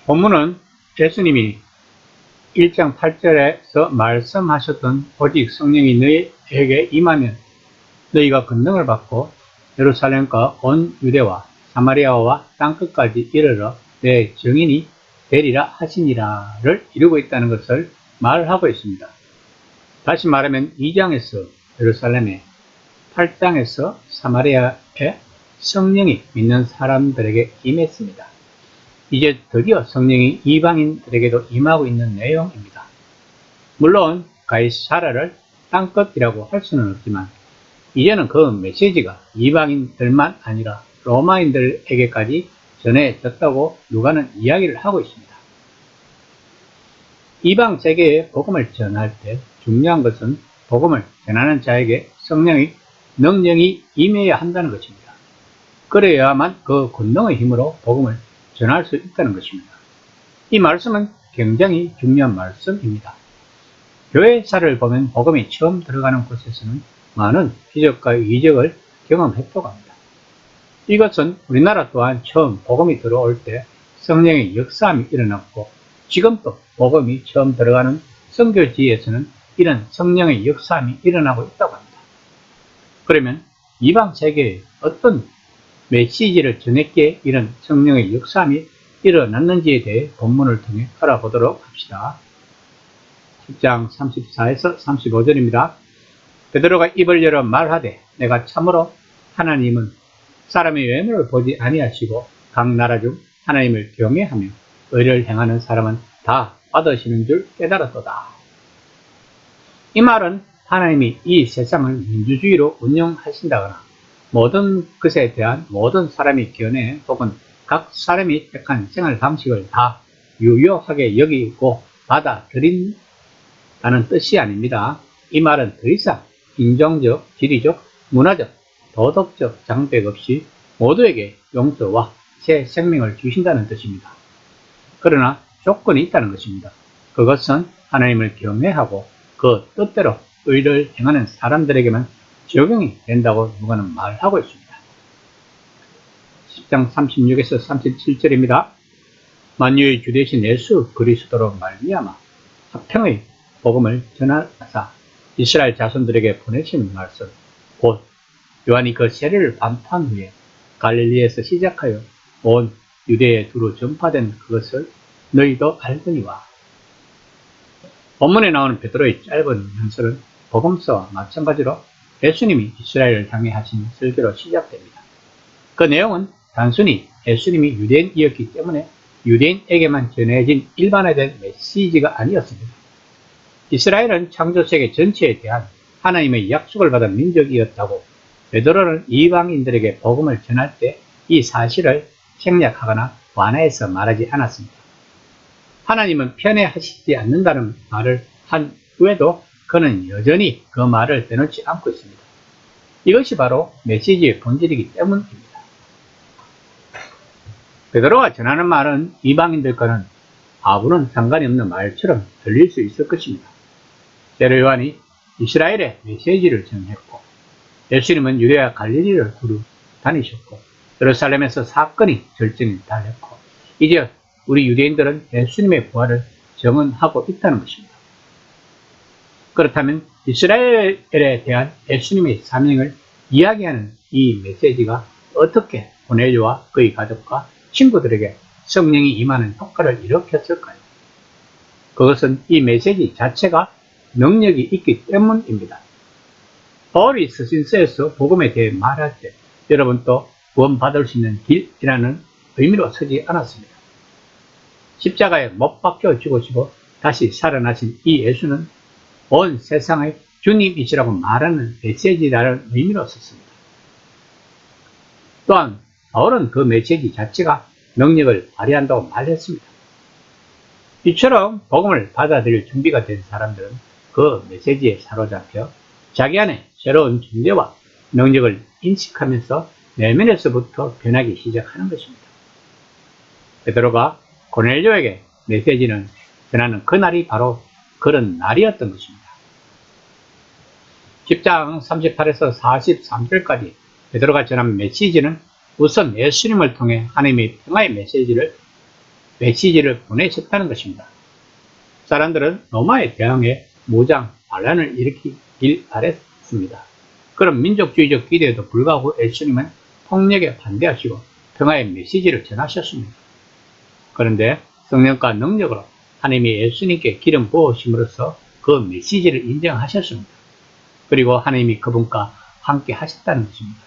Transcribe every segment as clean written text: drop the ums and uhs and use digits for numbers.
본문은 예수님이 1장 8절에서 말씀하셨던 오직 성령이 너희에게 임하면 너희가 권능을 받고 예루살렘과 온 유대와 사마리아와 땅끝까지 이르러 내 증인이 되리라 하시니라를 이루고 있다는 것을 말하고 있습니다. 다시 말하면 2장에서 예루살렘에, 8장에서 사마리아에 성령이 믿는 사람들에게 임했습니다. 이제 드디어 성령이 이방인들에게도 임하고 있는 내용입니다. 물론 가이사랴를 땅끝이라고 할 수는 없지만 이제는 그 메시지가 이방인들만 아니라 로마인들에게까지 전해졌다고 누가는 이야기를 하고 있습니다. 이방 세계에 복음을 전할 때 중요한 것은 복음을 전하는 자에게 성령의 능력이 임해야 한다는 것입니다. 그래야만 그 권능의 힘으로 복음을 전할 수 있다는 것입니다. 이 말씀은 굉장히 중요한 말씀입니다. 교회사를 보면 복음이 처음 들어가는 곳에서는 많은 기적과 이적을 경험했다고 합니다. 이것은 우리나라 또한 처음 복음이 들어올 때 성령의 역사함이 일어났고 지금도 복음이 처음 들어가는 선교지에서는 이런 성령의 역사함이 일어나고 있다고 합니다. 그러면 이방 세계에 어떤 메시지를 전했기에 이런 성령의 역사함이 일어났는지에 대해 본문을 통해 알아보도록 합시다. 10장 34에서 35절입니다. 베드로가 입을 열어 말하되 내가 참으로 하나님은 사람의 외모를 보지 아니하시고 각 나라 중 하나님을 경외하며 의를 행하는 사람은 다 받으시는 줄 깨달았도다. 이 말은 하나님이 이 세상을 민주주의로 운영하신다거나 모든 것에 대한 모든 사람의 견해 혹은 각 사람이 택한 생활 방식을 다 유효하게 여기고 받아들인다는 뜻이 아닙니다. 이 말은 더 이상 인종적, 지리적, 문화적, 도덕적 장벽 없이 모두에게 용서와 새 생명을 주신다는 뜻입니다. 그러나 조건이 있다는 것입니다. 그것은 하나님을 경외하고 그 뜻대로 의를 행하는 사람들에게만 적용이 된다고 누가는 말하고 있습니다. 10장 36에서 37절입니다. 만유의 주 되신 예수 그리스도로 말미암아 화평의 복음을 전하사 이스라엘 자손들에게 보내신 말씀 곧 요한이 그 세례를 반포한 후에 갈릴리에서 시작하여 온 유대에 두루 전파된 그것을 너희도 알거니와. 본문에 나오는 베드로의 짧은 연설은 복음서와 마찬가지로 예수님이 이스라엘을 향해 하신 설교로 시작됩니다. 그 내용은 단순히 예수님이 유대인이었기 때문에 유대인에게만 전해진 일반화된 메시지가 아니었습니다. 이스라엘은 창조세계 전체에 대한 하나님의 약속을 받은 민족이었다고 베드로는 이방인들에게 복음을 전할 때 이 사실을 생략하거나 완화해서 말하지 않았습니다. 하나님은 편애하시지 않는다는 말을 한 후에도 그는 여전히 그 말을 빼놓지 않고 있습니다. 이것이 바로 메시지의 본질이기 때문입니다. 베드로가 전하는 말은 이방인들과는 아무런 상관이 없는 말처럼 들릴 수 있을 것입니다. 세례 요한이 이스라엘의 메시지를 전했고 예수님은 유대와 갈릴리를 두루 다니셨고 예루살렘에서 사건이 절정에 달했고 이제 우리 유대인들은 예수님의 부활을 증언하고 있다는 것입니다. 그렇다면 이스라엘에 대한 예수님의 사명을 이야기하는 이 메시지가 어떻게 고넬료와 그의 가족과 친구들에게 성령이 임하는 효과를 일으켰을까요? 그것은 이 메시지 자체가 능력이 있기 때문입니다. 바울이 서신서에서 복음에 대해 말할 때 여러분도 구원받을 수 있는 길이라는 의미로 쓰지 않았습니다. 십자가에 못 박혀 죽으시고 다시 살아나신 이 예수는 온 세상의 주님이시라고 말하는 메시지라는 의미로 썼습니다. 또한 바울은 그 메시지 자체가 능력을 발휘한다고 말했습니다. 이처럼 복음을 받아들일 준비가 된 사람들은 그 메시지에 사로잡혀 자기 안에 새로운 존재와 능력을 인식하면서 내면에서부터 변하기 시작하는 것입니다. 베드로가 고넬료에게 메시지는 전하는 그날이 바로 그런 날이었던 것입니다. 10장 38에서 43절까지 베드로가 전한 메시지는 우선 예수님을 통해 하나님의 평화의 메시지를 메시지를 보내셨다는 것입니다. 사람들은 로마에 대항해 무장 반란을 일으키길 바랬습니다. 그런 민족주의적 기대에도 불구하고 예수님은 폭력에 반대하시고 평화의 메시지를 전하셨습니다. 그런데 성령과 능력으로 하나님이 예수님께 기름 부으심으로써 그 메시지를 인정하셨습니다. 그리고 하나님이 그분과 함께 하셨다는 것입니다.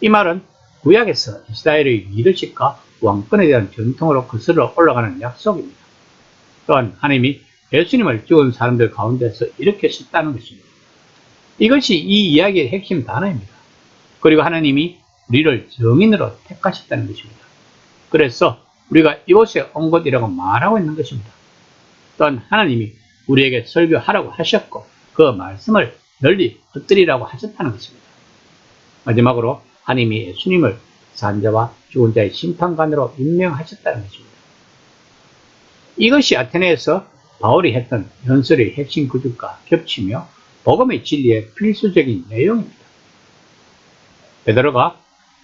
이 말은 구약에서 이스라엘의 리더십과 왕권에 대한 전통으로 거슬러 올라가는 약속입니다. 또한 하나님이 예수님을 죽은 사람들 가운데서 일으켰었다는 것입니다. 이것이 이 이야기의 핵심 단어입니다. 그리고 하나님이 우리를 정인으로 택하셨다는 것입니다. 그래서 우리가 이곳에 온 것이라고 말하고 있는 것입니다. 또한 하나님이 우리에게 설교하라고 하셨고 그 말씀을 널리 흩뜨리라고 하셨다는 것입니다. 마지막으로 하나님이 예수님을 산자와 죽은 자의 심판관으로 임명하셨다는 것입니다. 이것이 아테네에서 바울이 했던 연설의 핵심 구조과 겹치며 복음의 진리의 필수적인 내용입니다. 베드로가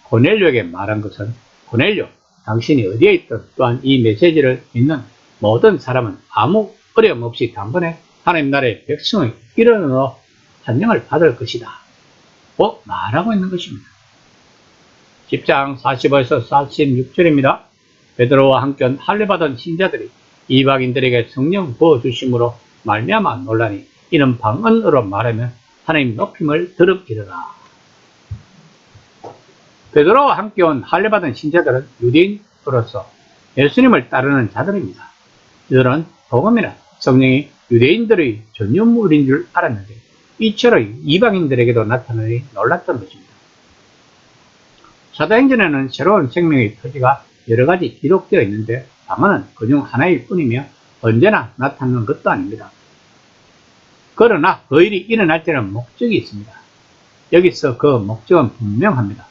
고넬료에게 말한 것은 고넬료, 당신이 어디에 있든 또한 이 메시지를 믿는 모든 사람은 아무 어려움 없이 단번에 하나님 나라의 백성의 일원으로 환영을 받을 것이다. 말하고 있는 것입니다. 10장 45에서 46절입니다. 베드로와 함께 할례받은 신자들이 이방인들에게 성령 부어주심으로 말미암아 논란이 이는 방언으로 말하면 하나님 높임을 들음이르라. 베드로와 함께 온 할례받은 신자들은 유대인으로서 예수님을 따르는 자들입니다. 이들은 복음이나 성령이 유대인들의 전유물인 줄 알았는데 이처럼 이방인들에게도 나타나니 놀랐던 것입니다. 사도행전에는 새로운 생명의 표지가 여러 가지 기록되어 있는데 방언은 그중 하나일 뿐이며 언제나 나타나는 것도 아닙니다. 그러나 그 일이 일어날 때는 목적이 있습니다. 여기서 그 목적은 분명합니다.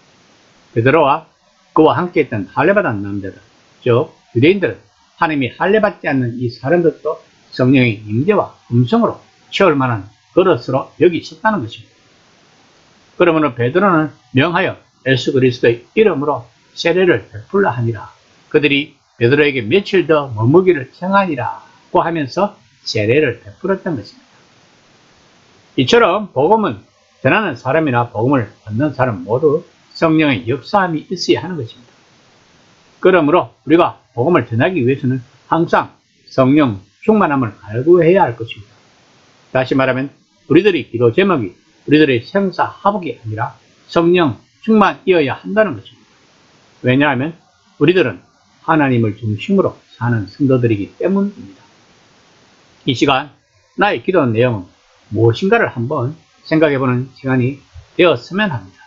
베드로와 그와 함께 있던 할례받은 남자들, 즉 유대인들은 하나님이 할례받지 않는 이 사람들도 성령의 임재와 음성으로 채울 만한 그릇으로 여기셨다는 것입니다. 그러므로 베드로는 명하여 예수 그리스도의 이름으로 세례를 베풀라 하니라. 그들이 베드로에게 며칠 더 머무기를 청하니라고 하면서 세례를 베풀었던 것입니다. 이처럼 복음은 전하는 사람이나 복음을 받는 사람 모두 성령의 역사함이 있어야 하는 것입니다. 그러므로 우리가 복음을 전하기 위해서는 항상 성령 충만함을 갈구해야 할 것입니다. 다시 말하면 우리들의 기도 제목이 우리들의 생사화복이 아니라 성령 충만이어야 한다는 것입니다. 왜냐하면 우리들은 하나님을 중심으로 사는 성도들이기 때문입니다. 이 시간 나의 기도 내용은 무엇인가를 한번 생각해보는 시간이 되었으면 합니다.